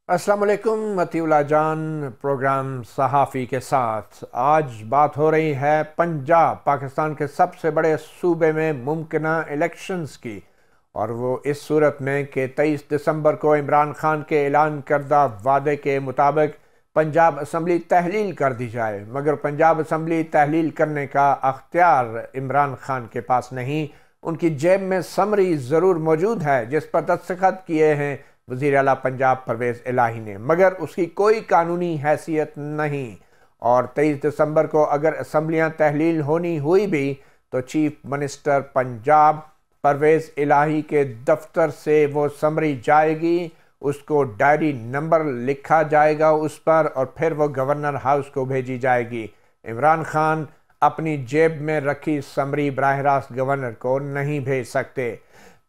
अस्सलाम वालेकुम। मतीउल्लाह जान प्रोग्राम सहाफ़ी के साथ आज बात हो रही है पंजाब पाकिस्तान के सबसे बड़े सूबे में मुमकिन इलेक्शंस की, और वो इस सूरत में कि 23 दिसंबर को इमरान खान के ऐलान करदा वादे के मुताबिक पंजाब असम्बली तहलील कर दी जाए, मगर पंजाब असम्बली तहलील करने का अख्तियार इमरान खान के पास नहीं। उनकी जेब में समरी ज़रूर मौजूद है जिस पर दस्तखत किए हैं वज़ीर आला पंजाब परवेज़ इलाही ने, मगर उसकी कोई कानूनी हैसियत नहीं। और 23 दिसंबर को अगर असम्बलियाँ तहलील होनी हुई भी तो चीफ मिनिस्टर पंजाब परवेज़ इलाही के दफ्तर से वो समरी जाएगी, उसको डायरी नंबर लिखा जाएगा उस पर, और फिर वो गवर्नर हाउस को भेजी जाएगी। इमरान खान अपनी जेब में रखी समरी बराह रास्त गवर्नर को नहीं भेज सकते।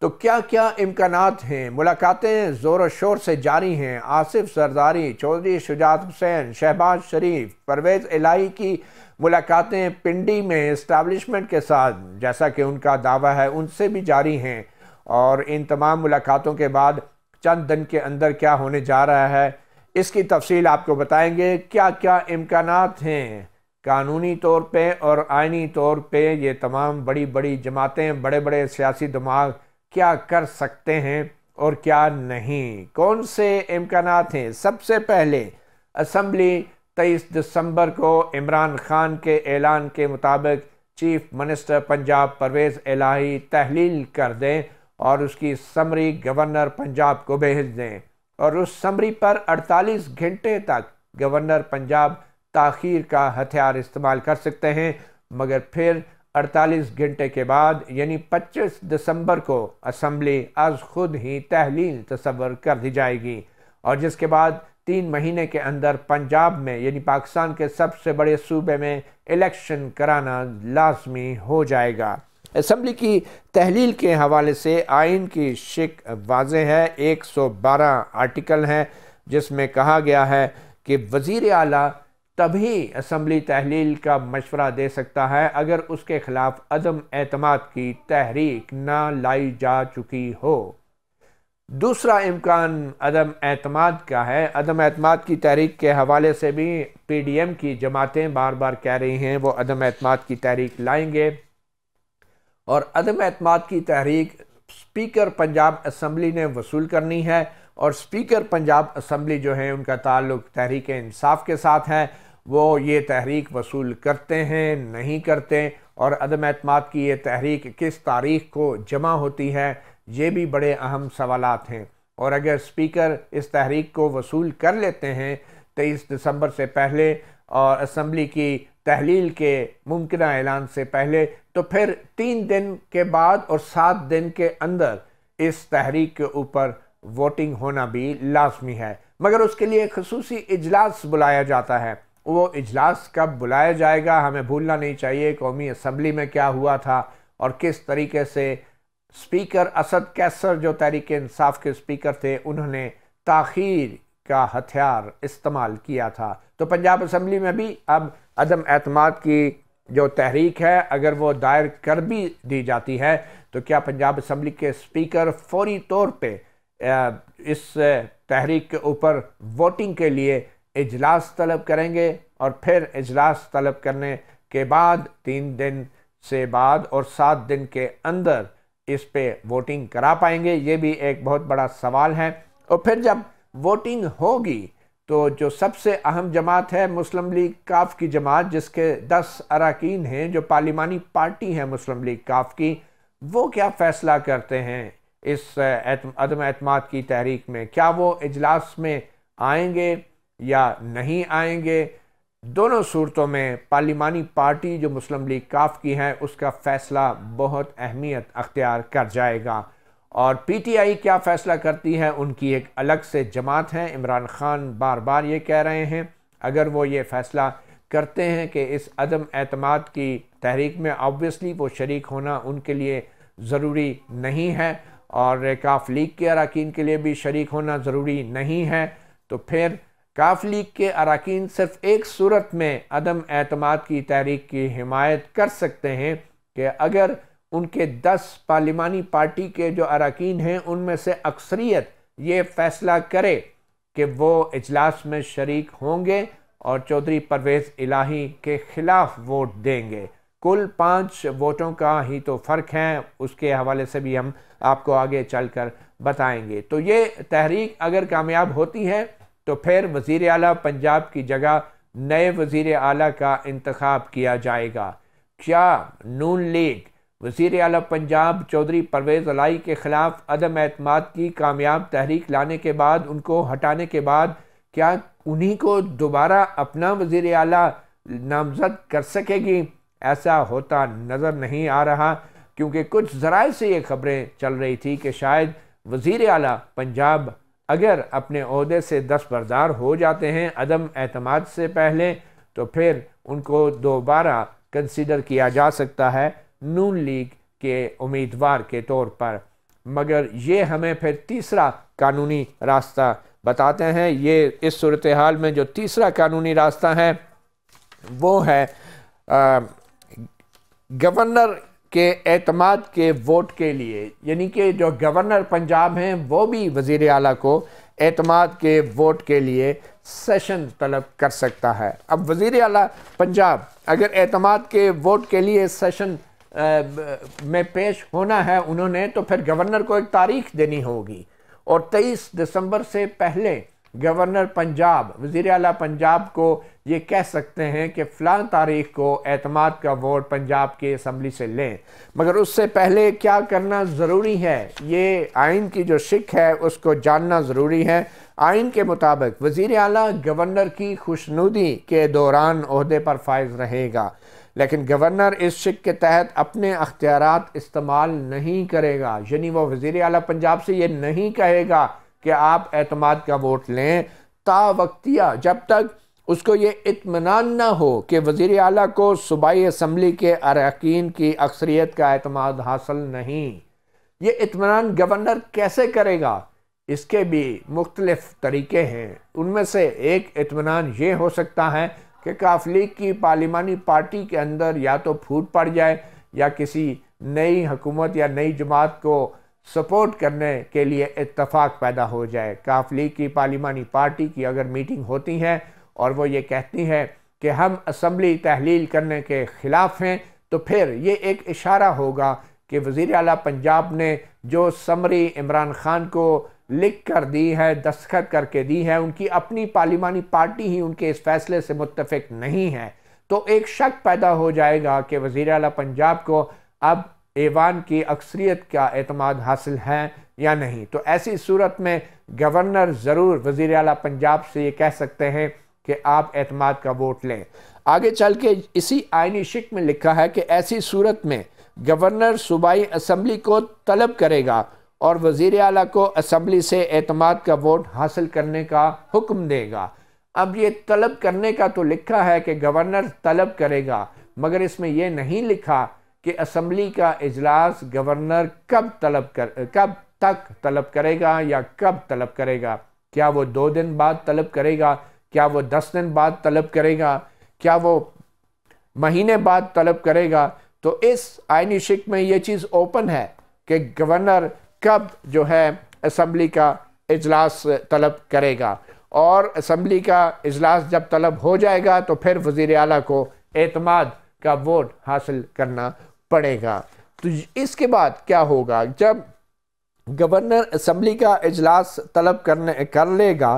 तो क्या क्या इम्कानात हैं? मुलाकातें ज़ोर शोर से जारी हैं। आसिफ जरदारी, चौधरी शुजात हुसैन, शहबाज शरीफ, परवेज़ इलाही की मुलाकातें पिंडी में इस्टेब्लिशमेंट के साथ, जैसा कि उनका दावा है, उनसे भी जारी हैं। और इन तमाम मुलाकातों के बाद चंद दिन के अंदर क्या होने जा रहा है, इसकी तफसील आपको बताएंगे। क्या क्या इम्कानात हैं कानूनी तौर पे और आइनी तौर पे, ये तमाम बड़ी बड़ी जमातें, बड़े बड़े सियासी दिमाग क्या कर सकते हैं और क्या नहीं, कौन से इम्कानात हैं। सबसे पहले असम्बली 23 दिसंबर को इमरान खान के ऐलान के मुताबिक चीफ मिनिस्टर पंजाब परवेज़ इलाही तहलील कर दें और उसकी समरी गवर्नर पंजाब को भेज दें, और उस समरी पर 48 घंटे तक गवर्नर पंजाब ताख़ीर का हथियार इस्तेमाल कर सकते हैं। मगर फिर 48 घंटे के बाद यानी 25 दिसंबर को असम्बली आज खुद ही तहलील तस्वर कर दी जाएगी, और जिसके बाद 3 महीने के अंदर पंजाब में यानी पाकिस्तान के सबसे बड़े सूबे में इलेक्शन कराना लाजमी हो जाएगा। असम्बली की तहलील के हवाले से आइन की शिक वाज़ेह है। 112 आर्टिकल हैं जिसमें कहा गया है कि वज़ीर आला तभी असम्बली तहलील का मशवरा दे सकता है अगर उसके खिलाफ अदम एतमाद की तहरीक ना लाई जा चुकी हो। दूसरा इम्कान अदम एतमाद का है। अदम एतमाद की तहरीक के हवाले से भी PDM की जमातें बार बार कह रही हैं वो अदम एतमाद की तहरीक लाएंगे, और अदम एतमाद की तहरीक स्पीकर पंजाब असम्बली ने वसूल करनी है, और स्पीकर पंजाब असम्बली जो है उनका ताल्लुक तहरीक इंसाफ के साथ है। वो ये तहरीक वसूल करते हैं नहीं करते, और अदम एतमाद की ये तहरीक किस तारीख़ को जमा होती है, ये भी बड़े अहम सवालात हैं। और अगर स्पीकर इस तहरीक को वसूल कर लेते हैं 23 दिसंबर से पहले और असम्बली की तहलील के मुमकिन ऐलान से पहले, तो फिर 3 दिन के बाद और 7 दिन के अंदर इस तहरीक के ऊपर वोटिंग होना भी लाजमी है। मगर उसके लिए खसूसी इजलास बुलाया जाता है। वो इजलास कब बुलाया जाएगा हमें भूलना नहीं चाहिए। कौमी असम्बली में क्या हुआ था और किस तरीके से स्पीकर असद कैसर जो तहरीक इंसाफ के स्पीकर थे उन्होंने ताख़ीर का हथियार इस्तेमाल किया था। तो पंजाब असम्बली में भी अब अदम एतमाद की जो तहरीक है अगर वो दायर कर भी दी जाती है तो क्या पंजाब असम्बली के स्पीकर फौरी तौर पे इस तहरीक के ऊपर वोटिंग के लिए इजलास तलब करेंगे, और फिर इजलास तलब करने के बाद 3 दिन से बाद और 7 दिन के अंदर इस पे वोटिंग करा पाएंगे, ये भी एक बहुत बड़ा सवाल है। और फिर जब वोटिंग होगी तो जो सबसे अहम जमात है मुस्लिम लीग काफ की जमात, जिसके 10 अरकान हैं जो पार्लिमानी पार्टी है मुस्लिम लीग काफ की, वो क्या फ़ैसला करते हैं इस अदम एतमाद की तहरीक में। क्या वो इजलास में आएंगे या नहीं आएंगे? दोनों सूरतों में पार्लिमानी पार्टी जो मुस्लिम लीग काफ की है उसका फ़ैसला बहुत अहमियत अख्तियार कर जाएगा। और PTI क्या फ़ैसला करती है उनकी एक अलग से जमात है। इमरान खान बार बार ये कह रहे हैं अगर वो ये फ़ैसला करते हैं कि इस अदम एतमाद की तहरीक में ऑब्वियसली वो शरीक होना उनके लिए ज़रूरी नहीं है, और काफ लीग के अरकान के लिए भी शरीक होना ज़रूरी नहीं है, तो फिर काफ लीग के अरकान सिर्फ एक सूरत में अदम एतमाद की तहरीक की हिमायत कर सकते हैं कि अगर उनके 10 पार्लिमानी पार्टी के जो अरकान हैं उनमें से अक्सरियत ये फ़ैसला करे कि वो इजलास में शरीक होंगे और चौधरी परवेज़ इलाही के ख़िलाफ़ वोट देंगे। कुल 5 वोटों का ही तो फ़र्क है, उसके हवाले से भी हम आपको आगे चलकर बताएंगे। तो ये तहरीक अगर कामयाब होती है तो फिर वज़ीर आला पंजाब की जगह नए वज़ीर आला का इंतखाब किया जाएगा। क्या नून लीग वज़ीर आला पंजाब चौधरी परवेज़ इलाही के ख़िलाफ़ अदम एतमाद की कामयाब तहरीक लाने के बाद, उनको हटाने के बाद, क्या उन्हीं को दोबारा अपना वज़ीर आला नामज़द कर सकेगी? ऐसा होता नज़र नहीं आ रहा, क्योंकि कुछ ज़राए से ये खबरें चल रही थी कि शायद वज़ीर आला पंजाब अगर अपने ओहदे से दस्तबरदार हो जाते हैं अदम एतमाद से पहले, तो फिर उनको दोबारा कंसीडर किया जा सकता है नून लीग के उम्मीदवार के तौर पर। मगर ये हमें फिर तीसरा कानूनी रास्ता बताते हैं। ये इस सूरत हाल में जो तीसरा कानूनी रास्ता है वो है गवर्नर के एतमाद के वोट के लिए, यानी कि जो गवर्नर पंजाब हैं वो भी वज़ीर आला को एतमाद के वोट के लिए सेशन तलब कर सकता है। अब वज़ीर आला पंजाब अगर एतमाद के वोट के लिए सेशन में पेश होना है उन्होंने, तो फिर गवर्नर को एक तारीख देनी होगी और 23 दिसंबर से पहले गवर्नर पंजाब वज़ीर आला पंजाब को ये कह सकते हैं कि फ़लाँ तारीख को एतमाद का वोट पंजाब की असम्बली से लें। मगर उससे पहले क्या करना ज़रूरी है, ये आइन की जो शिक है उसको जानना ज़रूरी है। आइन के मुताबिक वज़ीर आला गवर्नर की खुशनुदी के दौरान ओहदे पर फाइज रहेगा, लेकिन गवर्नर इस शिक के तहत अपने अख्तियारात इस्तेमाल नहीं करेगा। यानी वो वज़ीर आला पंजाब से ये नहीं कहेगा कि आप एतमाद का वोट लें तावक्तिया, जब तक उसको ये इत्मीनान ना हो कि वज़ीर आला को सूबाई असम्बली के अरकान की अक्सरियत का एतमाद हासिल नहीं। ये इत्मीनान गवर्नर कैसे करेगा, इसके भी मुख्तलिफ तरीके हैं। उनमें से एक इत्मीनान ये हो सकता है कि काफ लीग की पार्लिमानी पार्टी के अंदर या तो फूट पड़ जाए या किसी नई हुकूमत या नई जमात को सपोर्ट करने के लिए इत्तफाक पैदा हो जाए। काफ लीग की पार्लिमानी पार्टी की अगर मीटिंग होती है और वो ये कहती है कि हम असम्बली तहलील करने के ख़िलाफ़ हैं, तो फिर ये एक इशारा होगा कि वज़ीर आला पंजाब ने जो समरी इमरान खान को लिख कर दी है, दस्तखत करके दी है, उनकी अपनी पार्लिमानी पार्टी ही उनके इस फैसले से मुत्तफ़िक नहीं है। तो एक शक पैदा हो जाएगा कि वज़ीर आला पंजाब को अब ऐवान की अक्सरियत का एतमाद हासिल है या नहीं। तो ऐसी सूरत में गवर्नर ज़रूर वज़ीर आला पंजाब से ये कह सकते हैं कि आप एतमाद का वोट लें। आगे चल के इसी आइनी शिक में लिखा है कि ऐसी सूरत में गवर्नर सूबाई असम्बली को तलब करेगा और वज़ीर आला को असम्बली से एतमाद का वोट हासिल करने का हुक्म देगा। अब ये तलब करने का तो लिखा है कि गवर्नर तलब करेगा, मगर इसमें यह नहीं लिखा कि असम्बली का इजलास गवर्नर कब तक तलब करेगा या कब तलब करेगा। क्या वो 2 दिन बाद तलब करेगा, क्या वो 10 दिन बाद तलब करेगा, क्या वो महीने बाद तलब करेगा। तो इस आइनी शिक में ये चीज़ ओपन है कि गवर्नर कब जो है असम्बली का इजलास तलब करेगा, और असम्बली का इजलास जब तलब हो जाएगा तो फिर वज़ीर आला को एतमाद का वोट हासिल करना पड़ेगा। तो इसके बाद क्या होगा, जब गवर्नर असम्बली का इजलास तलब कर लेगा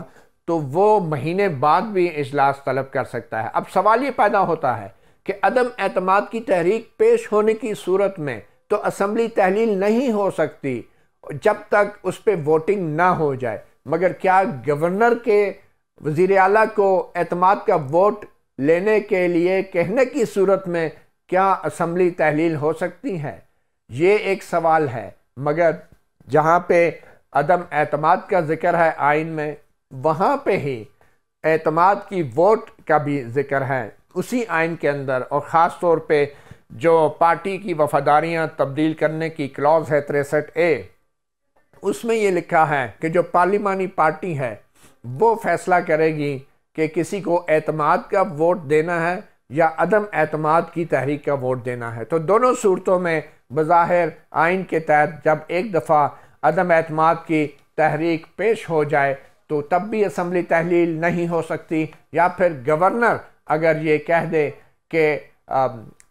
तो वो महीने बाद भी इजलास तलब कर सकता है। अब सवाल ये पैदा होता है कि अदम एतमाद की तहरीक पेश होने की सूरत में तो असम्बली तहलील नहीं हो सकती जब तक उस पर वोटिंग ना हो जाए। मगर क्या गवर्नर के वज़ीर आला को एतमाद का वोट लेने के लिए कहने की सूरत में क्या असम्बली तहलील हो सकती है, ये एक सवाल है। मगर जहाँ पे अदम एतमाद का जिक्र है आइन में, वहाँ पे ही एतमाद की वोट का भी जिक्र है उसी आइन के अंदर। और ख़ास तौर पे जो पार्टी की वफादारियाँ तब्दील करने की क्लॉज है 63A, उसमें ये लिखा है कि जो पार्लिमानी पार्टी है वो फैसला करेगी कि किसी को एतमाद का वोट देना है या अदम एतमाद की तहरीक का वोट देना है। तो दोनों सूरतों में बज़ाहिर आइन के तहत जब एक दफ़ा अदम एतमाद की तहरीक पेश हो जाए तो तब भी असम्बली तहलील नहीं हो सकती, या फिर गवर्नर अगर ये कह दे कि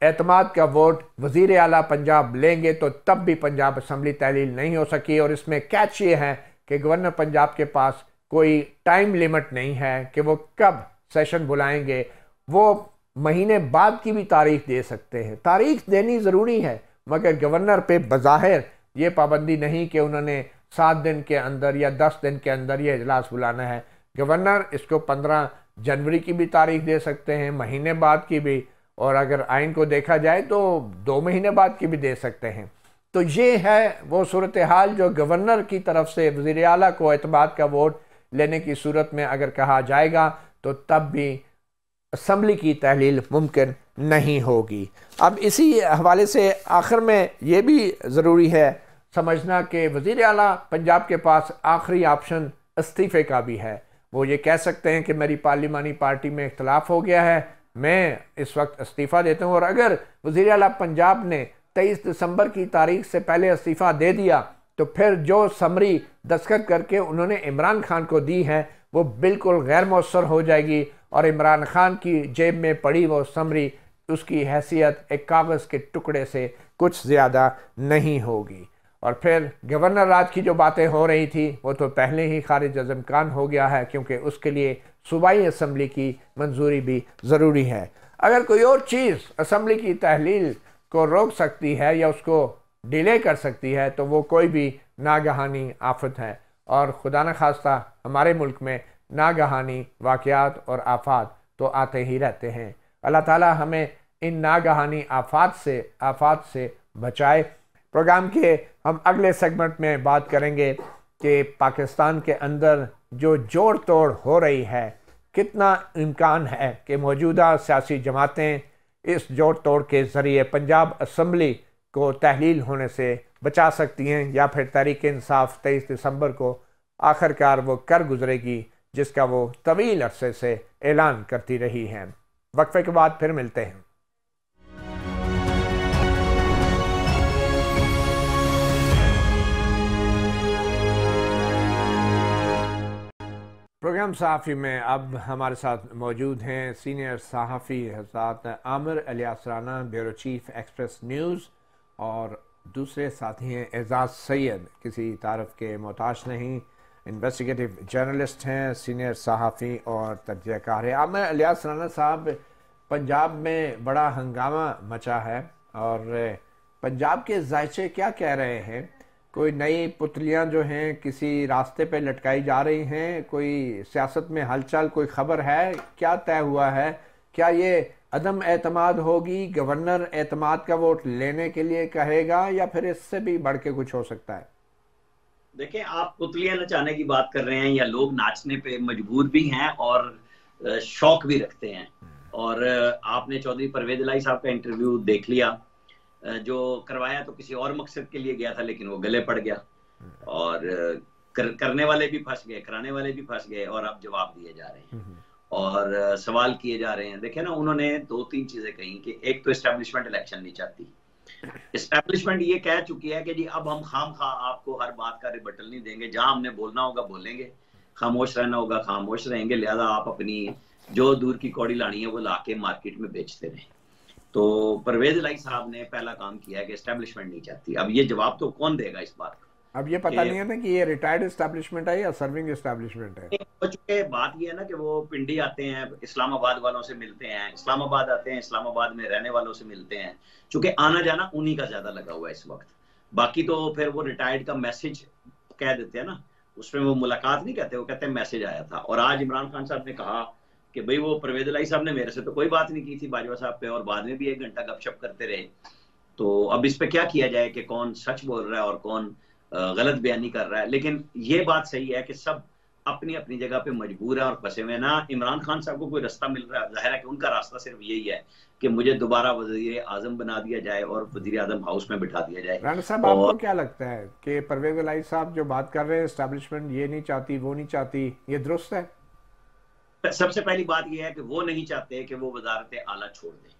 एतमाद का वोट वज़ीर आला पंजाब लेंगे तो तब भी पंजाब असम्बली तहलील नहीं हो सकी। और इसमें कैच ये है कि गवर्नर पंजाब के पास कोई टाइम लिमिट नहीं है कि वो कब सेशन बुलाएंगे। वो महीने बाद की भी तारीख दे सकते हैं। तारीख देनी ज़रूरी है, मगर गवर्नर पे बज़ाहिर ये पाबंदी नहीं कि उन्होंने 7 दिन के अंदर या 10 दिन के अंदर ये इजलास बुलाना है। गवर्नर इसको 15 जनवरी की भी तारीख दे सकते हैं, महीने बाद की भी, और अगर आइन को देखा जाए तो 2 महीने बाद की भी दे सकते हैं। तो ये है वो सूरत हाल जो गवर्नर की तरफ से वज़ीर आला को एतमाद का वोट लेने की सूरत में अगर कहा जाएगा तो तब भी असम्बली की तहलील मुमकिन नहीं होगी। अब इसी हवाले से आखिर में ये भी ज़रूरी है समझना कि वज़ीर आला पंजाब के पास आखिरी ऑप्शन इस्तीफ़े का भी है। वो ये कह सकते हैं कि मेरी पार्लिमानी पार्टी में इख्तलाफ हो गया है, मैं इस वक्त इस्तीफ़ा देता हूँ। और अगर वज़ीर आला पंजाब ने 23 दिसंबर की तारीख से पहले इस्तीफ़ा दे दिया तो फिर जो समरी दस्तखत करके उन्होंने इमरान खान को दी है वो बिल्कुल गैर मौसर हो जाएगी, और इमरान खान की जेब में पड़ी वो समरी उसकी हैसियत एक कागज़ के टुकड़े से कुछ ज़्यादा नहीं होगी। और फिर गवर्नर राज की जो बातें हो रही थी वो तो पहले ही खारिज अज़ इम्कान हो गया है, क्योंकि उसके लिए सूबाई असम्बली की मंजूरी भी ज़रूरी है। अगर कोई और चीज़ असम्बली की तहलील को रोक सकती है या उसको डिले कर सकती है तो वो कोई भी नागहानी आफत है, और खुदा न खास्ता हमारे मुल्क में नागहानी वाक़यात और आफात तो आते ही रहते हैं। अल्लाह ताला हमें इन नागहानी आफात से बचाए। प्रोग्राम के हम अगले सेगमेंट में बात करेंगे कि पाकिस्तान के अंदर जो जोड़ तोड़ हो रही है, कितना इम्कान है कि मौजूदा सियासी जमातें इस जोड़ तोड़ के ज़रिए पंजाब असम्बली को तहलील होने से बचा सकती हैं, या फिर तहरीक इंसाफ 23 दिसंबर को आखिरकार वो कर गुजरेगी जिसका वो तवील अरसे से ऐलान करती रही हैं। वक्फे के बाद फिर मिलते हैं। प्रोग्राम सहाफ़ी में अब हमारे साथ मौजूद हैं सीनियर सहाफ़ी हज़रत Aamir Ilyas Rana, bureau chief express news, और दूसरे साथी हैं एजाज़ सैयद, किसी तारफ़ के मोहताज नहीं, इन्वेस्टिगेटिव जर्नलिस्ट हैं, सीनियर सहाफ़ी और तजज़ियाकार हैं। आमिर इलियास राना साहब, पंजाब में बड़ा हंगामा मचा है और पंजाब के ज़ायचे क्या कह रहे हैं? कोई नई पुतलियां जो हैं किसी रास्ते पे लटकाई जा रही हैं, कोई सियासत में हलचल, कोई खबर है? क्या तय हुआ है? क्या ये अदम एतमाद होगी, गवर्नर एतमाद का वोट लेने के लिए कहेगा, या फिर इससे भी बढ़ के कुछ हो सकता है? देखें, आप पुतलियां नचाने की बात कर रहे हैं या लोग नाचने पे मजबूर भी हैं और शौक भी रखते हैं। और आपने चौधरी परवेज इलाही साहब का इंटरव्यू देख लिया, जो करवाया तो किसी और मकसद के लिए गया था लेकिन वो गले पड़ गया, और करने वाले भी फंस गए, कराने वाले भी फंस गए, और अब जवाब दिए जा रहे हैं और सवाल किए जा रहे हैं। देखें ना, उन्होंने 2-3 चीजें कही कि एक तो एस्टेब्लिशमेंट इलेक्शन नहीं चाहती। एस्टेब्लिशमेंट ये कह चुकी है कि जी अब हम खाम खा आपको हर बात का रिबटल नहीं देंगे, जहां हमने बोलना होगा बोलेंगे, खामोश रहना होगा खामोश रहेंगे, लिहाजा आप अपनी जो दूर की कौड़ी लानी है वो लाके मार्केट में बेचते रहें। तो परवेज इलाही साहब ने पहला काम किया है कि एस्टेब्लिशमेंट नहीं चाहती। अब ये जवाब तो कौन देगा इस बात का? अब ये पता नहीं है ना कि ये रिटायर्ड एस्टेब्लिशमेंट है या सर्विंग एस्टेब्लिशमेंट है। चूंकि बात ये है ना कि वो पिंडी आते हैं, इस्लामाबाद वालों से मिलते हैं, इस्लामाबाद आते हैं, इस्लामाबाद में रहने वालों से मिलते हैं, चूंकि आना जाना उन्हीं का ज्यादा लगा हुआ है इस वक्त। बाकी तो फिर वो रिटायर्ड का मैसेज कह देते हैं ना, उसमें वो मुलाकात नहीं कहते, वो कहते हैं मैसेज आया था। और आज इमरान खान साहब ने कहा कि भाई वो परवेज इलाही साहब ने मेरे से तो कोई बात नहीं की थी बाजवा साहब पे, और बाद में भी 1 घंटा गपशप करते रहे। तो अब इस पे क्या किया जाए कि कौन सच बोल रहा है और कौन गलत बयानी कर रहा है। लेकिन ये बात सही है कि सब अपनी अपनी जगह पे मजबूर है और फंसे हुए ना। इमरान खान साहब को कोई रास्ता मिल रहा है, जाहिर है कि उनका रास्ता सिर्फ यही है कि मुझे दोबारा वजीर आजम बना दिया जाए और वजीर आजम हाउस में बिठा दिया जाए। राणा साहब, आपको क्या लगता है कि परवेज इलाही साहब जो बात कर रहे हैं एस्टेब्लिशमेंट ये नहीं चाहती वो नहीं चाहती, ये दुरुस्त है? सबसे पहली बात यह है कि वो नहीं चाहते कि वो वजारत आला छोड़ दें।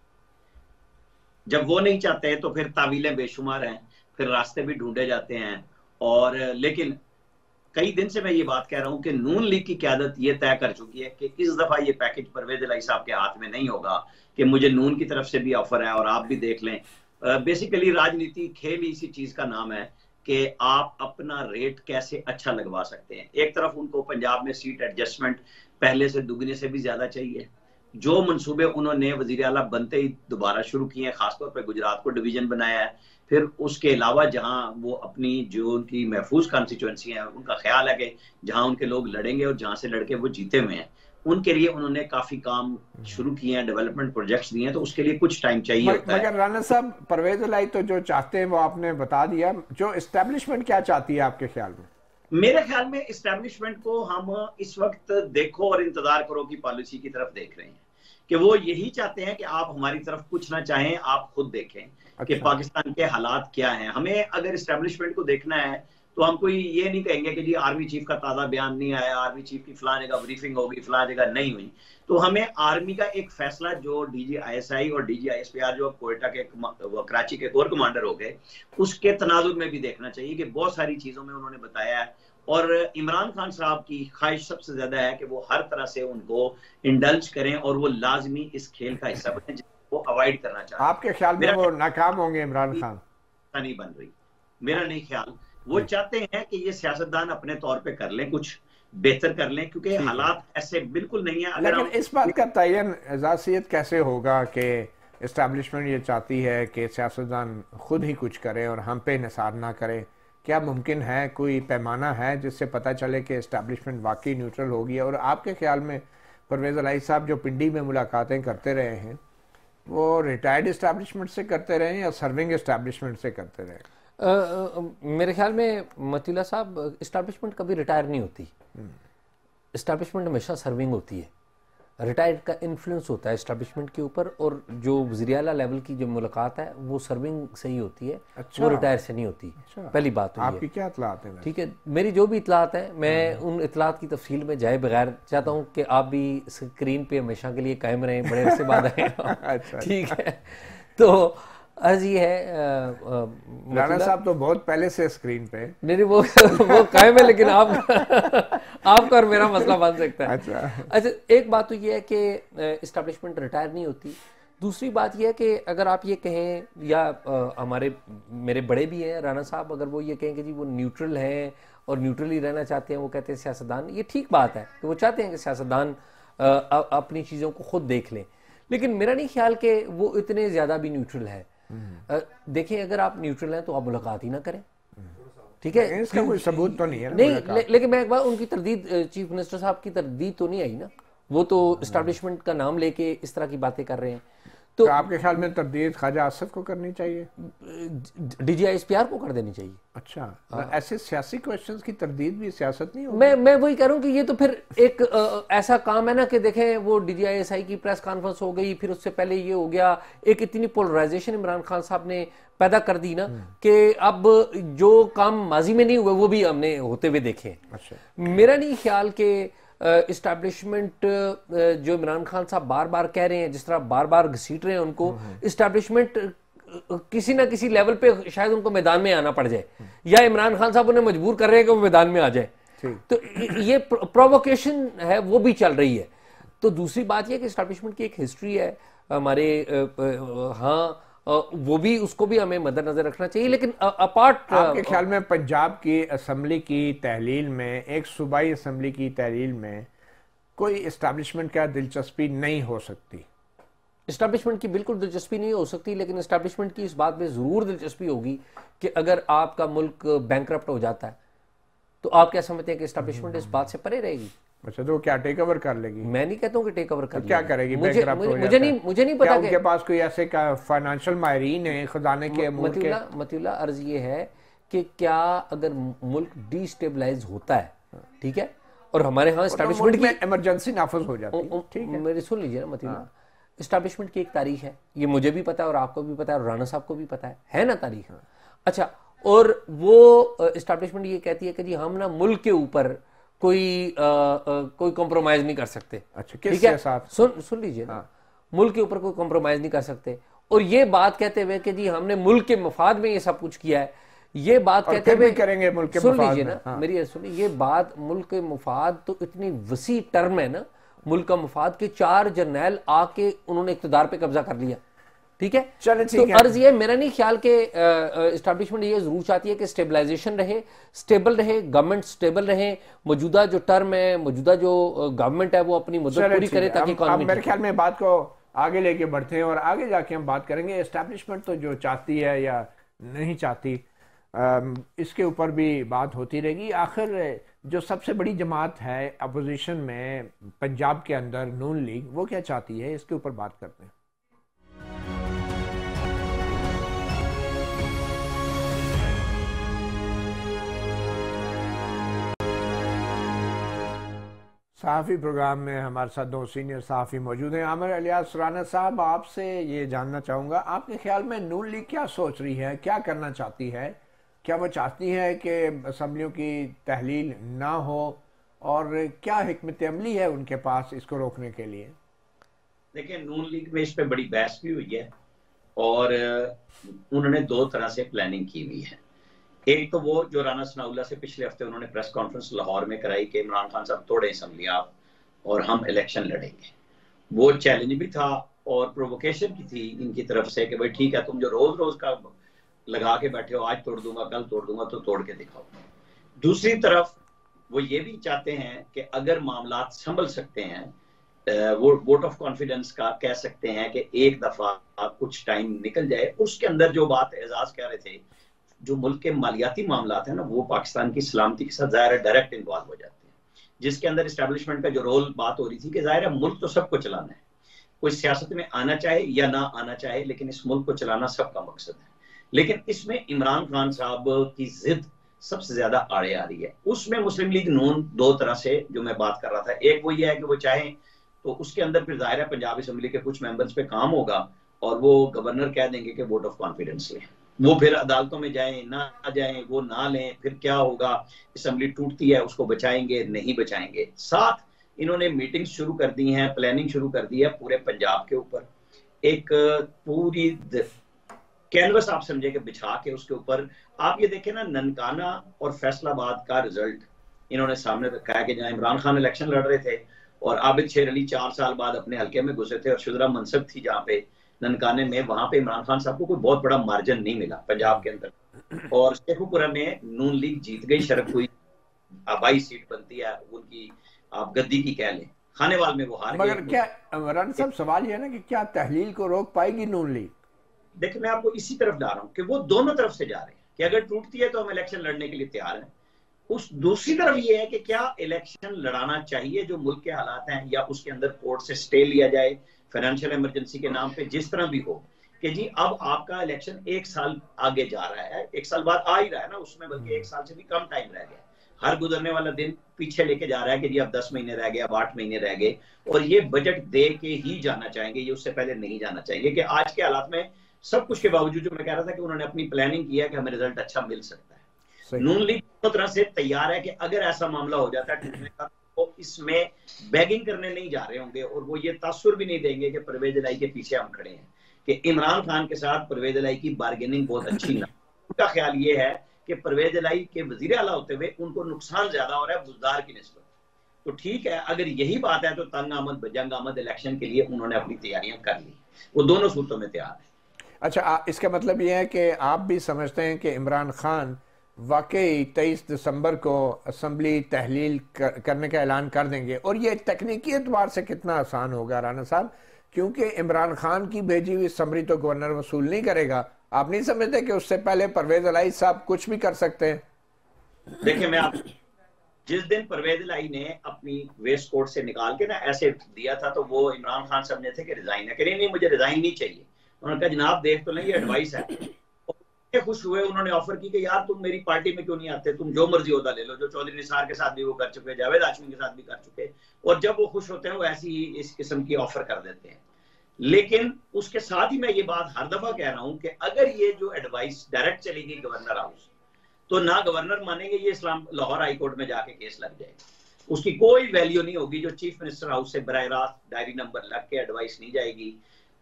जब वो नहीं चाहते तो फिर तावीलें बेशुमार हैं, फिर रास्ते भी ढूंढे जाते हैं। और लेकिन कई दिन से मैं ये बात कह रहा हूं कि नून लीग की क़यादत ये तय कर चुकी है कि इस दफा ये पैकेज परवेज इलाही साहब के हाथ में नहीं होगा कि मुझे नून की तरफ से भी ऑफर है और आप भी देख लें। बेसिकली राजनीति खेल ही इसी चीज का नाम है कि आप अपना रेट कैसे अच्छा लगवा सकते हैं। एक तरफ उनको पंजाब में सीट एडजस्टमेंट पहले से दुगने से भी ज्यादा चाहिए। जो मंसूबे उन्होंने वजीर आला बनते ही दोबारा शुरू किए हैं, खासतौर पर गुजरात को डिवीजन बनाया है, फिर उसके अलावा जहां वो अपनी जो उनकी महफूज कॉन्स्टिट्यूएंसी है उनका ख्याल है कि जहां उनके लोग लड़ेंगे और जहां से लड़के वो जीते हुए हैं, उनके लिए उन्होंने काफी काम शुरू किए हैं, डेवलपमेंट प्रोजेक्ट्स दिए हैं, तो उसके लिए कुछ टाइम चाहिए होता है। मगर राना साहब, परवेज इलाही तो जो चाहते हैं वो आपने बता दिया, जो एस्टेब्लिशमेंट क्या चाहती है आपके ख्याल में? मेरे ख्याल में इस्टेब्लिशमेंट को हम इस वक्त देखो और इंतजार करो की पॉलिसी की तरफ देख रहे हैं कि वो यही चाहते हैं कि आप हमारी तरफ कुछ ना चाहें, आप खुद देखें कि पाकिस्तान के हालात क्या हैं। हमें अगर इस्टेब्लिशमेंट को देखना है तो हम कोई ये नहीं कहेंगे कि जी आर्मी चीफ का ताज़ा बयान नहीं आया, आर्मी चीफ की फलां जगह ब्रीफिंग होगी, फलां जगह नहीं हुई। तो हमें आर्मी का एक फैसला जो DGISI और DGISPR जो कोयटा के कराची के कोर कमांडर हो गए, उसके तनाजुर में भी देखना चाहिए कि बहुत सारी चीजों में उन्होंने बताया है। और इमरान खान साहब की ख्वाहिश सबसे ज्यादा है कि वो हर तरह से उनको इंडल्ज करें और वो लाजमी इस खेल का हिस्सा बने जिसको अवॉइड करना चाहते हैं। आपके ख्याल में वो नाकाम होंगे इमरान खान? नहीं बन रही, मेरा नहीं ख्याल। वो चाहते हैं कि ये सियासतदान अपने तौर पे कर लें, कुछ बेहतर कर लें, क्योंकि हालात ऐसे बिल्कुल नहीं है। लेकिन इस बात का तयन एजाज़ियत कैसे होगा कि इस्टेब्लिशमेंट ये चाहती है कि सियासतदान खुद ही कुछ करें और हम पे निसार ना करें? क्या मुमकिन है, कोई पैमाना है जिससे पता चले कि इस्टेब्लिशमेंट वाकई न्यूट्रल होगी? और आपके ख्याल में परवेज इलाही साहब जो पिंडी में मुलाकातें करते रहे हैं, वो रिटायर्ड इस्टेब्लिशमेंट से करते रहे या सर्विंग इस्टेब्लिशमेंट से करते रहे? मेरे ख्याल में मतीला साहब, इस्टेब्लिशमेंट कभी रिटायर नहीं होती। इस्टेब्लिशमेंट हमेशा सर्विंग होती है। रिटायर्ड का इन्फ्लुएंस होता है इस्टेब्लिशमेंट के ऊपर, और जो वज़ीर आला लेवल की जो मुलाकात है वो सर्विंग से ही होती है। अच्छा। वो रिटायर से नहीं होती। अच्छा। पहली बात तो आपकी क्या इतलात है? ठीक है, मेरी जो भी इतलात है, मैं उन इतलात की तफसील में जाए बगैर चाहता हूँ कि आप भी स्क्रीन पे हमेशा के लिए कायम रहें, बड़े अरसे बाद आए। ठीक है, तो अर्ज ये है, राणा साहब तो बहुत पहले से स्क्रीन पे नहीं वो कायम है, लेकिन आपका और मेरा मसला बन सकता है। अच्छा, एक बात तो ये है कि इस्टेब्लिशमेंट रिटायर नहीं होती। दूसरी बात ये है कि अगर आप ये कहें, या मेरे बड़े भी हैं राणा साहब, अगर वो ये कहें कि जी वो न्यूट्रल हैं और न्यूट्रल ही रहना चाहते हैं, वो कहते हैं सियासतदान, ये ठीक बात है कि वो चाहते हैं कि सियासतदान अपनी चीज़ों को खुद देख लें, लेकिन मेरा नहीं ख्याल कि वो इतने ज़्यादा भी न्यूट्रल है। देखें, अगर आप न्यूट्रल हैं तो आप मुलाकात ही ना करें, ठीक है? इसका कोई सबूत तो नहीं है नहीं, लेकिन मैं एक बार, उनकी तरदीद, चीफ मिनिस्टर साहब की तरदीद तो नहीं आई ना, वो तो इस्टेब्लिशमेंट का नाम लेके इस तरह की बातें कर रहे हैं। तो आपके ख्याल में तरदीद ख्वाजा आसिफ को करनी चाहिए? DGISPR को कर देनी चाहिए। अच्छा, ऐसे सियासी क्वेश्चंस की तरदीद भी सियासत नहीं होगी? मैं वही कह रहा हूँ कि ये तो फिर एक ऐसा काम है ना कि देखें, वो DGISI की प्रेस कॉन्फ्रेंस हो गई, फिर उससे पहले ये हो गया, एक इतनी पोलराइजेशन इमरान खान साहब ने पैदा कर दी ना कि अब जो काम माजी में नहीं हुए वो भी हमने होते हुए देखे। अच्छा, मेरा नहीं ख्याल के इस्टेब्लिशमेंट जो इमरान खान साहब बार बार कह रहे हैं, जिस तरह बार बार घसीट रहे हैं उनको, इस्टेब्लिशमेंट किसी ना किसी लेवल पे शायद उनको मैदान में आना पड़ जाए, या इमरान खान साहब उन्हें मजबूर कर रहे हैं कि वो मैदान में आ जाए। तो ये प्रोवोकेशन है, वो भी चल रही है। तो दूसरी बात यह कि इस्टेब्लिशमेंट की एक हिस्ट्री है हमारे, हाँ, वो भी, उसको भी हमें मद्देनजर रखना चाहिए। लेकिन अपार्ट, आपके ख्याल में पंजाब की असम्बली की तहलील में, एक सूबाई असम्बली की तहलील में कोई इस्टेब्लिशमेंट का दिलचस्पी नहीं हो सकती? इस्टेब्लिशमेंट की बिल्कुल दिलचस्पी नहीं हो सकती, लेकिन इस्टेब्लिशमेंट की इस बात में ज़रूर दिलचस्पी होगी कि अगर आपका मुल्क बैंकरप्ट हो जाता है तो आप क्या समझते हैं कि इस्टेब्लिशमेंट इस बात से परे रहेगी? अच्छा, तो क्या टेक ओवर कर लेगी? मैं नहीं कहता हूँ कि टेक ओवर कर क्या करेगी? मुझे नहीं पता। उनके पास कोई ऐसे फाइनेंशियल माहिरीन है खजाने के? मतीला, अर्ज ये है कि क्या अगर मुल्क डिस्टेबलाइज होता है, ठीक है, और हमारे यहाँ इस्टेब्लिशमेंट की इमरजेंसी नाफिज हो जाती है, ठीक है, मेरी सुन लीजिए ना मतीला, इस्टेब्लिशमेंट की एक तारीख है, ये मुझे भी पता है और आपको भी पता है और राणा साहब को भी पता है ना तारीख। अच्छा, और वो इस्टेब्लिशमेंट ये कहती है कि जी हम ना मुल्क के ऊपर कोई कॉम्प्रोमाइज नहीं कर सकते। अच्छा, किसके साथ? सुन लीजिए ना, मुल्क के ऊपर कोई कॉम्प्रोमाइज नहीं कर सकते, और ये बात कहते हुए कि जी हमने मुल्क के मफाद में ये सब कुछ किया है, ये बात कहते हुए करेंगे मुल्क के सुन मुफाद लीजिए में। ना, हाँ। मेरी सुनिए, ये बात मुल्क के मुफाद तो इतनी वसी टर्म है ना, मुल्क का मुफाद के 4 जर्नैल आके उन्होंने इक़्तिदार पे कब्जा कर लिया, ठीक है। चलो तो ठीक है। अर्ज ये मेरा नहीं ख्याल के एस्टैब्लिशमेंट ये जरूर चाहती है कि स्टेबलाइजेशन रहे, स्टेबल रहे, गवर्नमेंट स्टेबल रहे, मौजूदा जो टर्म है, मौजूदा जो गवर्नमेंट है वो अपनी मुद्दत पूरी करे ताकि अब मेरे ख्याल में बात को आगे लेके बढ़ते हैं और आगे जाके हम बात करेंगे एस्टैब्लिशमेंट तो जो चाहती है या नहीं चाहती, इसके ऊपर भी बात होती रहेगी। आखिर जो सबसे बड़ी जमात है अपोजिशन में पंजाब के अंदर, नून लीग, वो क्या चाहती है, इसके ऊपर बात करते हैं। सहाफ़ी प्रोग्राम में हमारे साथ 2 सीनियर सहाफ़ी मौजूद हैं। आमिर इलियास राना साहब, आपसे ये जानना चाहूँगा, आपके ख्याल में नून लीग क्या सोच रही है, क्या करना चाहती है? क्या वो चाहती है कि असम्बलियों की तहलील ना हो, और क्या हिकमत अमली है उनके पास इसको रोकने के लिए? देखिए, नून लीग में इस पे बड़ी बहस भी हुई है और उन्होंने 2 तरह से प्लानिंग की हुई है। एक तो वो जो राना सनाउल्लाह से पिछले हफ्ते उन्होंने प्रेस कॉन्फ्रेंस लाहौर में कराई कि इमरान खान साहब तोड़े असम्बली आप और हम इलेक्शन लड़ेंगे, वो चैलेंज भी था और प्रोवोकेशन की थी इनकी तरफ से कि भाई ठीक है, तुम जो रोज रोज का लगा के बैठे हो, आज तोड़ दूंगा कल तोड़ दूंगा, तो तोड़ के दिखाओ। दूसरी तरफ वो ये भी चाहते हैं कि अगर मामला संभल सकते हैं, वो वोट ऑफ कॉन्फिडेंस का कह सकते हैं कि एक दफा कुछ टाइम निकल जाए, उसके अंदर जो बात एजाज कह रहे थे, जो मुल्क के मालियाती मामला है ना, वो पाकिस्तान की सलामती के साथ ज़ाहिर डायरेक्ट इन्वॉल्व हो जाते हैं, जिसके अंदर इस्टेब्लिशमेंट का जो रोल बात हो रही थी कि ज़ाहिर है मुल्क तो सबको चलाना है, कोई सियासत में आना चाहे या ना आना चाहे, लेकिन इस मुल्क को चलाना सबका मकसद है। लेकिन इसमें इमरान खान साहब की जिद सबसे ज्यादा आड़े आ रही है। उसमें मुस्लिम लीग नून 2 तरह से जो मैं बात कर रहा था, एक वो ये है कि वो चाहें तो उसके अंदर फिर जाहिर है पंजाब असम्बली के कुछ मेंबर्स पे काम होगा और वो गवर्नर कह देंगे कि वोट ऑफ कॉन्फिडेंस लें, वो फिर अदालतों में जाएं ना जाएं, वो ना लें, फिर क्या होगा, असम्बली टूटती है उसको बचाएंगे नहीं बचाएंगे। साथ इन्होंने मीटिंग शुरू कर दी हैं, प्लानिंग शुरू कर दी है पूरे पंजाब के ऊपर, एक पूरी कैनवस आप समझे कि बिछा के उसके ऊपर आप ये देखें ना, ननकाना और फैसलाबाद का रिजल्ट इन्होंने सामने रखा है कि जहां इमरान खान इलेक्शन लड़ रहे थे और आबिद शेर अली 4 साल बाद अपने हल्के में घुसे थे और शुजरा मनसब थी जहाँ पे ननकाने में, वहां पे इमरान खान साहब को कोई बहुत बड़ा मार्जिन नहीं मिला पंजाब के अंदर, और शेखुपुरा में नून लीग जीत गई, शरक हुई, आबाई सीट बनती है उनकी, आप गद्दी की कह लें, खानेवाल में वो हार गए। मगर क्या राना साहब, सवाल ये है ना कि क्या तहलील को रोक पाएगी नून लीग? देखिए, मैं आपको इसी तरफ ला रहा हूँ कि वो दोनों तरफ से जा रहे हैं कि अगर टूटती है तो हम इलेक्शन लड़ने के लिए तैयार हैं। उस दूसरी तरफ ये है कि क्या इलेक्शन लड़ाना चाहिए जो मुल्क के हालात हैं, या उसके अंदर कोर्ट से स्टे लिया जाए फाइनेंशियल इमरजेंसी के नाम पे, जिस तरह भी हो कि जी अब आपका इलेक्शन 1 साल आगे जा रहा है, 1 साल बाद आ ही रहा है ना, उसमें बल्कि 1 साल से भी कम टाइम रह गया, हर गुजरने वाला दिन पीछे लेके जा रहा है कि जी अब 10 महीने रह गए, अब 8 महीने रह गए, और ये बजट दे के ही जाना चाहेंगे, ये उससे पहले नहीं जाना चाहेंगे। कि आज के हालात में सब कुछ के बावजूद जो मैं कह रहा था कि उन्होंने अपनी प्लानिंग किया कि हमें रिजल्ट अच्छा मिल सकता है। नून लीग दोनों तरह से तैयार है कि अगर ऐसा मामला हो जाता है टूटने का तो इसमें बैगिंग करने नहीं जा रहे होंगे, और वो ये तासुर भी नहीं देंगे कि परवेज इलाही के पीछे हम खड़े हैं, कि इमरान खान के साथ परवेज इलाही की बार्गेनिंग बहुत अच्छी ना। उनका ख्याल ये है कि परवेज इलाही के वजीर आला होते हुए उनको नुकसान ज्यादा हो रहा है बुजदार की निस्बत। तो ठीक है, अगर यही बात है तो तंग आमद बजंग आमद इलेक्शन के लिए उन्होंने अपनी तैयारियां कर ली, वो दोनों सूरतों में तैयार है। अच्छा, इसका मतलब ये है कि आप भी समझते हैं कि इमरान खान वाकई 23 दिसंबर को असम्बली तहलील करने का ऐलान कर देंगे, और ये तकनीकी एतबार से कितना आसान होगा राना साहब, क्योंकि इमरान खान की भेजी हुई समरी तो गवर्नर वसूल नहीं करेगा। आप नहीं समझते कि उससे पहले परवेज इलाही साहब कुछ भी कर सकते हैं? देखिए, मैं आप जिस दिन परवेज इलाही ने अपनी वेस्ट कोर्ट से निकाल के ना ऐसे दिया था, तो वो इमरान खान समझे थे कि रिजाइन है, कह नहीं मुझे रिजाइन नहीं चाहिए। उन्होंने कहा जनाब देख तो नहीं, ये एडवाइस है। खुश हुए, उन्होंने ऑफर की कि यार तुम मेरी पार्टी में क्यों नहीं आते, तुम जो मर्जी होता ले लो, जो चौधरी निसार के साथ भी वो कर चुके, जावेद हाशमी के साथ भी कर चुके, और जब वो खुश होते हैं वो ऐसी ही इस किस्म की ऑफर कर देते हैं। लेकिन उसके साथ ही मैं ये बात हर दफा कह रहा हूं कि अगर ये जो एडवाइस डायरेक्ट चली गई गवर्नर हाउस, तो ना गवर्नर मानेंगे, ये इस्लाम लाहौर हाई कोर्ट में जाके केस लग जाएगा, उसकी कोई वैल्यू नहीं होगी। जो चीफ मिनिस्टर हाउस से बराह रास्त डायरी नंबर लग के एडवाइस नहीं जाएगी,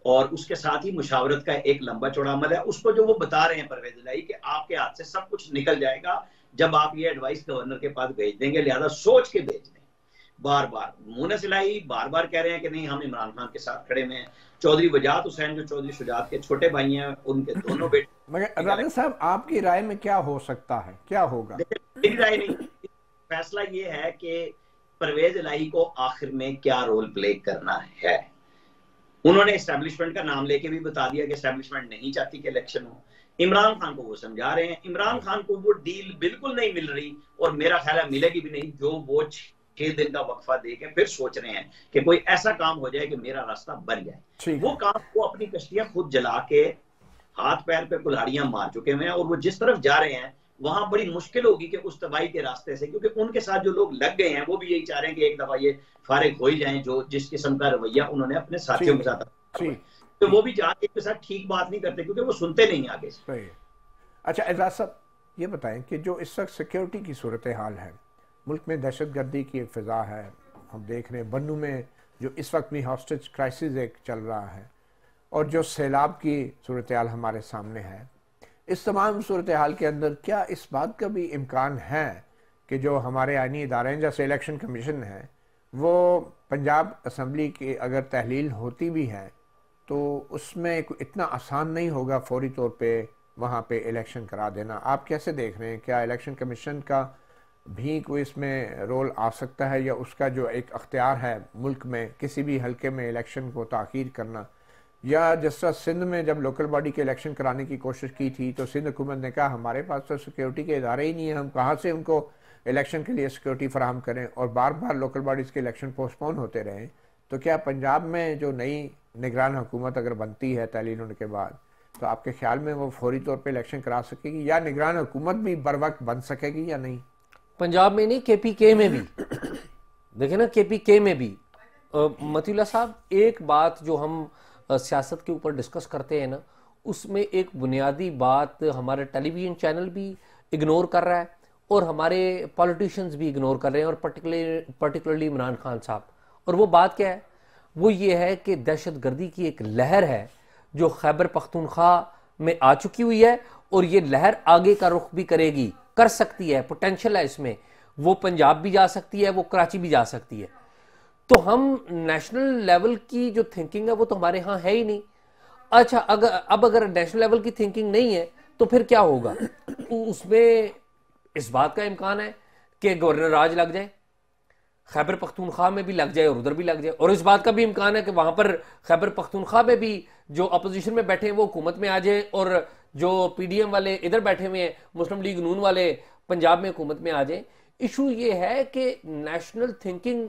और उसके साथ ही मुशावरत का एक लंबा चौड़ा अमल है। उसको जो वो बता रहे हैं परवेज इलाही कि आपके हाथ से सब कुछ निकल जाएगा जब आप ये एडवाइस गवर्नर के पास भेज देंगे, लिहाजा सोच के भेज दें। बार बार मुनस इलाही बार बार कह रहे हैं कि नहीं, हम इमरान खान के साथ खड़े में हैं। चौधरी वजात हुसैन जो चौधरी शुजात के छोटे भाई हैं, उनके दोनों बेटे। मगर राजा साहब, आपकी राय में क्या हो सकता है, क्या होगा? मेरी राय नहीं, फैसला ये है कि परवेज इलाही को आखिर में क्या रोल प्ले करना है। उन्होंने एस्टेब्लिशमेंट का नाम लेके भी बता दिया कि एस्टेब्लिशमेंट नहीं चाहती कि इलेक्शन हो। इमरान खान को वो समझा रहे हैं, इमरान खान को वो डील बिल्कुल नहीं मिल रही और मेरा ख्याल है मिलेगी भी नहीं, जो वो 6 दिन का वक्फा दे के फिर सोच रहे हैं कि कोई ऐसा काम हो जाए कि मेरा रास्ता बन जाए। वो काम वो अपनी कश्तियां खुद जला के हाथ पैर पे कुल्हाड़ियां मार चुके हैं और वो जिस तरफ जा रहे हैं वहां बड़ी मुश्किल होगी कि उस तबाही के रास्ते से, क्योंकि उनके साथ जो लोग लग गए हैं वो भी यही चाह रहे हैं कि एक दफा ये फारिग हो ही जाएं, जो जिस किस्म का रवैया उन्होंने अपने साथियों के साथ, तो वो भी जाके के साथ ठीक बात नहीं करते क्योंकि वो सुनते नहीं आगे से। अच्छा एजाज साहब, ये बताएं कि जो इस वक्त सिक्योरिटी की सूरत हाल है, मुल्क में दहशतगर्दी की एक फ़िज़ा है, हम देख रहे हैं बन्नू में जो इस वक्त में हॉस्टेज क्राइसिस एक चल रहा है, और जो सैलाब की सूरत हाल हमारे सामने है, इस तमाम सूरत हाल के अंदर क्या इस बात का भी इम्कान है कि जो हमारे आईनी इदारे हैं जैसे इलेक्शन कमीशन है, वो पंजाब असम्बली की अगर तहलील होती भी है तो उसमें इतना आसान नहीं होगा फौरी तौर पे वहाँ पे इलेक्शन करा देना? आप कैसे देख रहे हैं, क्या इलेक्शन कमीशन का भी कोई इसमें रोल आ सकता है, या उसका जो एक अख्तियार है मुल्क में किसी भी हल्के में इलेक्शन को ताख़ीर करना, या जिस तरह सिंध में जब लोकल बॉडी के इलेक्शन कराने की कोशिश की थी तो सिंध हुकूमत ने कहा हमारे पास तो सिक्योरिटी के इदारे ही नहीं है, हम कहाँ से उनको इलेक्शन के लिए सिक्योरिटी फराहम करें, और बार बार लोकल बॉडीज़ के इलेक्शन पोस्टपोन होते रहे। तो क्या पंजाब में जो नई निगरान हुकूमत अगर बनती है तहलील होने के बाद, तो आपके ख्याल में वो फौरी तौर पे इलेक्शन करा सकेगी, या निगरान हुकूमत भी बर वक्त बन सकेगी या नहीं? पंजाब में नहीं, KPK में भी देखे ना, KPK में भी मतीउल्ला साहब, एक बात जो हम सियासत के ऊपर डिस्कस करते हैं ना, उसमें एक बुनियादी बात हमारे टेलीविज़न चैनल भी इग्नोर कर रहा है और हमारे पॉलिटिशियंस भी इग्नोर कर रहे हैं, और पर्टिकुलरली इमरान खान साहब। और वो बात क्या है? वो ये है कि दहशतगर्दी की एक लहर है जो खैबर पख्तूनख्वा में आ चुकी हुई है, और ये लहर आगे का रुख भी करेगी, कर सकती है, पोटेंशियल है इसमें, वो पंजाब भी जा सकती है, वो कराची भी जा सकती है। तो हम नेशनल लेवल की जो थिंकिंग है वो तो हमारे यहाँ है ही नहीं। अच्छा, अगर नेशनल लेवल की थिंकिंग नहीं है तो फिर क्या होगा? उसमें इस बात का इम्कान है कि गवर्नर राज लग जाए, खैबर पख्तूनख्वा में भी लग जाए और उधर भी लग जाए, और इस बात का भी इम्कान है कि वहां पर खैबर पख्तूनख्वा में भी जो अपोजिशन में बैठे हैं वो हुकूमत में आ जाए, और जो PDM वाले इधर बैठे हुए हैं, मुस्लिम लीग नून वाले, पंजाब में हुकूमत में आ जाए। इशू ये है कि नेशनल थिंकिंग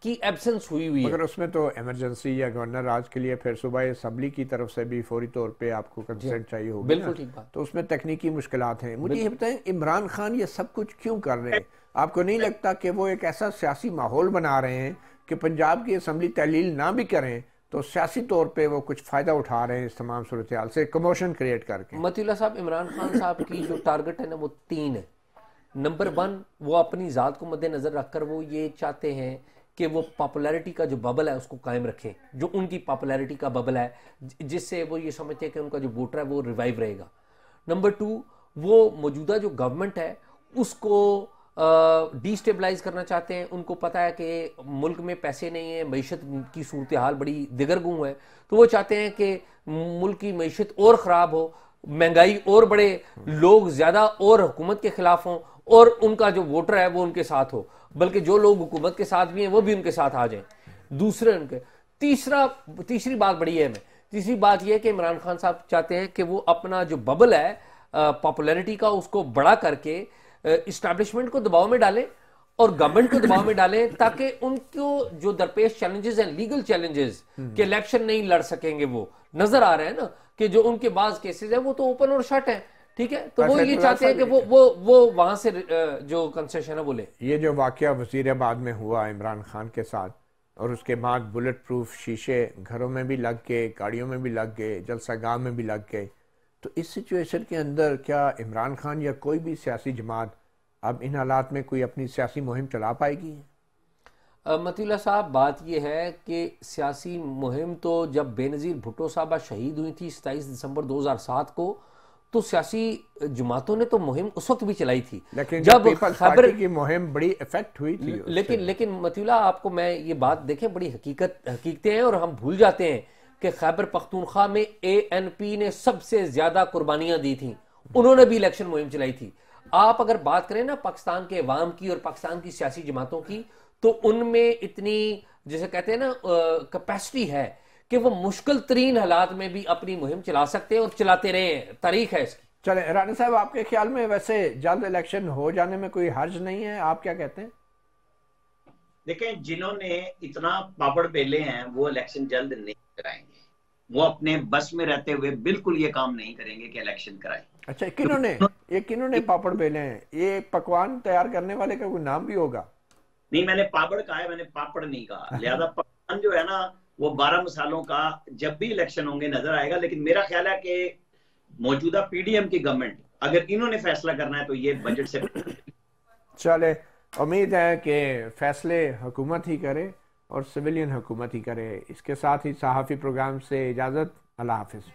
की एब्सेंस हुई है। मगर उसमें तो इमरजेंसी या गवर्नर राज के लिए फिर सुबह असम्बली की तरफ से भी फौरी तौर पे आपको कंसेंट चाहिए होगी। बिल्कुल ठीक बात। तो उसमें तकनीकी मुश्किलात हैं। मुझे ये बताएं, इमरान खान ये सब कुछ क्यों कर रहे हैं? आपको नहीं लगता कि वो एक ऐसा सियासी माहौल बना रहे हैं कि पंजाब की असम्बली तहलील ना भी करें तो सियासी तौर पे वो कुछ फ़ायदा उठा रहे हैं इस तमाम सूरत हाल से, कमोशन क्रिएट करके? मतीउल्ला साहब, इमरान खान साहब की जो टारगेट है ना वो 3 है। नंबर 1, वो अपनी ज़ात को मद्देनज़र रखकर वो ये चाहते हैं कि वो पॉपुलैरिटी का जो बबल है उसको कायम रखें, जो उनकी पॉपुलैरिटी का बबल है, जिससे वो ये समझते हैं कि उनका जो वोटर है वो रिवाइव रहेगा। नंबर 2, वो मौजूदा जो गवर्नमेंट है उसको डिस्टेबलाइज करना चाहते हैं। उनको पता है कि मुल्क में पैसे नहीं है, मईशत की सूरत हाल बड़ी दिगरगूं है, तो वो चाहते हैं कि मुल्क की मईशत और ख़राब हो, महंगाई और बढ़े, लोग ज़्यादा और हुकूमत के खिलाफ हों, और उनका जो वोटर है वो उनके साथ हो, बल्कि जो लोग हुकूमत के साथ भी हैं वो भी उनके साथ आ जाएं। दूसरे उनके तीसरी बात बड़ी है, तीसरी बात यह है कि इमरान खान साहब चाहते हैं कि वो अपना जो बबल है पॉपुलैरिटी का उसको बड़ा करके इस्टेब्लिशमेंट को दबाव में डालें और गवर्नमेंट को दबाव में डालें, ताकि उनको जो दरपेश चैलेंजेस हैं, लीगल चैलेंजेस के इलेक्शन नहीं लड़ सकेंगे, वो नजर आ रहे हैं ना कि जो उनके बाज केसेस हैं वो तो ओपन और शट है, ठीक है। तो वो ये चाहते हैं कि वो वहां से जो कंसेशन है वो ले। ये जो वाकया वजीराबाद में हुआ इमरान खान के साथ, और उसके बाद बुलेट प्रूफ शीशे घरों में भी लग गए, गाड़ियों में भी लग गए, जलसागाह में भी लग गए, तो इस सिचुएशन के अंदर क्या इमरान खान या कोई भी सियासी जमात अब इन हालात में कोई अपनी सियासी मुहिम चला पाएगी? मतीउल्लाह साहब, बात यह है कि सियासी मुहिम तो जब बेनज़ीर भुट्टो साहबा शहीद हुई थी 27 दिसंबर 2007 को, तो सियासी जमातों ने तो मुहिम उस वक्त भी चलाई थी, लेकिन जब खैबर की मुहिम बड़ी इफेक्ट हुई थी। लेकिन मतीउल्लाह, आपको मैं ये बात देखें, बड़ी हकीकतें हैं और हम भूल जाते हैं कि खैबर पख्तूनख्वा में ANP ने सबसे ज्यादा कुर्बानियां दी थी, उन्होंने भी इलेक्शन मुहिम चलाई थी। आप अगर बात करें ना पाकिस्तान के अवाम की और पाकिस्तान की सियासी जमातों की, तो उनमें इतनी, जैसे कहते हैं ना, कैपेसिटी है कि वो मुश्किल तरीन हालात में भी अपनी मुहिम चला सकते हैं और चलाते रहे हैं, तारीख है इसकी। चले राना साहब, आपके ख्याल में वैसे जल्द इलेक्शन हो जाने में कोई हर्ज नहीं है, आप क्या कहते हैं? देखें, जिन्होंने इतना पापड़ बेले हैं वो इलेक्शन जल्द नहीं कराएंगे। वो अपने बस में रहते हुए बिल्कुल ये काम नहीं करेंगे कि इलेक्शन कराएं। अच्छा, किन्होंने पापड़ बेले हैं? ये पकवान तैयार करने वाले का कोई नाम भी होगा? नहीं, मैंने पापड़ कहा है, मैंने पापड़ नहीं कहा। लिहाजा पकवान जो है ना, वो 12 मसालों का जब भी इलेक्शन होंगे नजर आएगा। लेकिन मेरा ख्याल है कि मौजूदा PDM की गवर्नमेंट, अगर इन्होंने फैसला करना है तो ये बजट से चले, उम्मीद है कि फैसले हुकूमत ही करे और सिविलियन हुकूमत ही करे। इसके साथ ही सहाफ़ी प्रोग्राम से इजाज़त। अल्लाह हाफिज़।